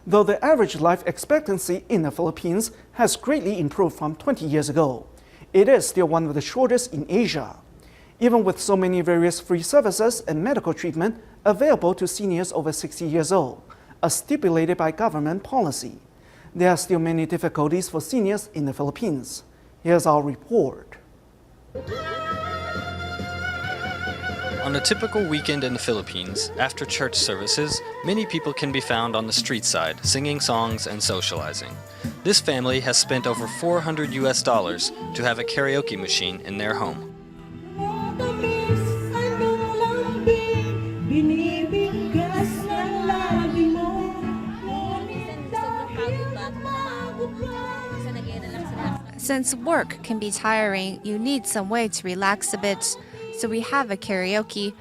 Though the average life expectancy in the Philippines has greatly improved from 20 years ago, it is still one of the shortest in Asia. Even with so many various free services and medical treatment available to seniors over 60 years old, as stipulated by government policy, there are still many difficulties for seniors in the Philippines. Here's our report. On a typical weekend in the Philippines, after church services, many people can be found on the street side singing songs and socializing. This family has spent over $400 to have a karaoke machine in their home. Since work can be tiring, you need some way to relax a bit, so we have a karaoke.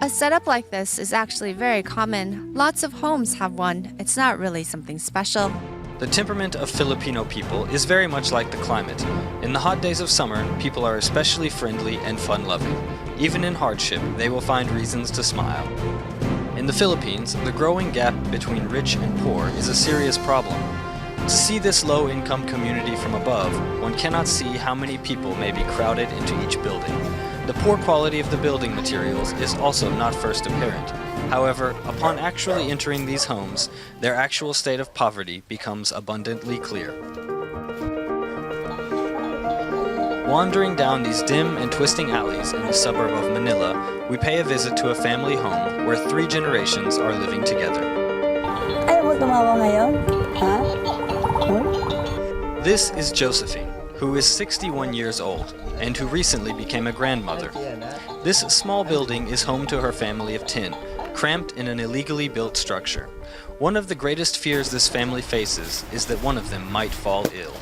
A setup like this is actually very common. Lots of homes have one. It's not really something special. The temperament of Filipino people is very much like the climate. In the hot days of summer, people are especially friendly and fun-loving. Even in hardship, they will find reasons to smile. In the Philippines, the growing gap between rich and poor is a serious problem. To see this low-income community from above, one cannot see how many people may be crowded into each building. The poor quality of the building materials is also not first apparent. However, upon actually entering these homes, their actual state of poverty becomes abundantly clear. Wandering down these dim and twisting alleys in the suburb of Manila, we pay a visit to a family home where 3 generations are living together. Ayaw mo tumawa ngayon? Ha? This is Josephine, who is 61 years old and who recently became a grandmother. This small building is home to her family of 10, cramped in an illegally built structure. One of the greatest fears this family faces is that one of them might fall ill.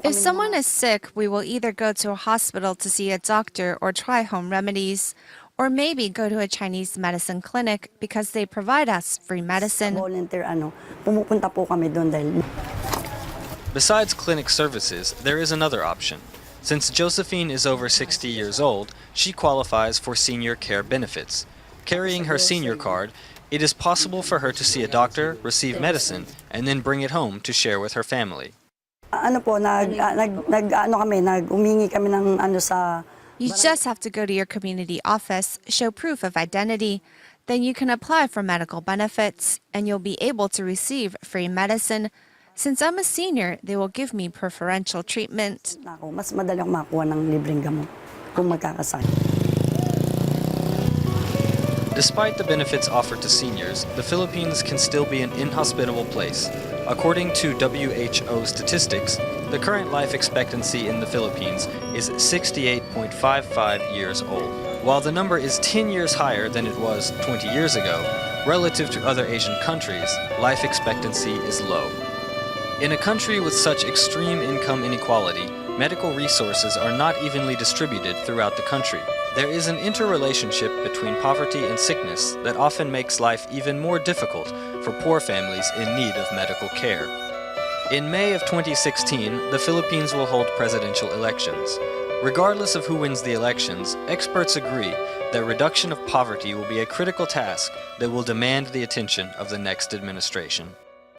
If someone is sick, we will either go to a hospital to see a doctor or try home remedies, or maybe go to a Chinese medicine clinic because they provide us free medicine. Besides clinic services, there is another option. Since Josephine is over 60 years old, she qualifies for senior care benefits. Carrying her senior card, it is possible for her to see a doctor, receive medicine, and then bring it home to share with her family. You just have to go to your community office, show proof of identity, then you can apply for medical benefits, and you'll be able to receive free medicine. Since I'm a senior, they will give me preferential treatment. Despite the benefits offered to seniors, the Philippines can still be an inhospitable place. According to WHO statistics, the current life expectancy in the Philippines is 68.55 years old. While the number is 10 years higher than it was 20 years ago, relative to other Asian countries, life expectancy is low. In a country with such extreme income inequality, medical resources are not evenly distributed throughout the country. There is an interrelationship between poverty and sickness that often makes life even more difficult for poor families in need of medical care. In May of 2016, the Philippines will hold presidential elections. Regardless of who wins the elections, experts agree that reduction of poverty will be a critical task that will demand the attention of the next administration.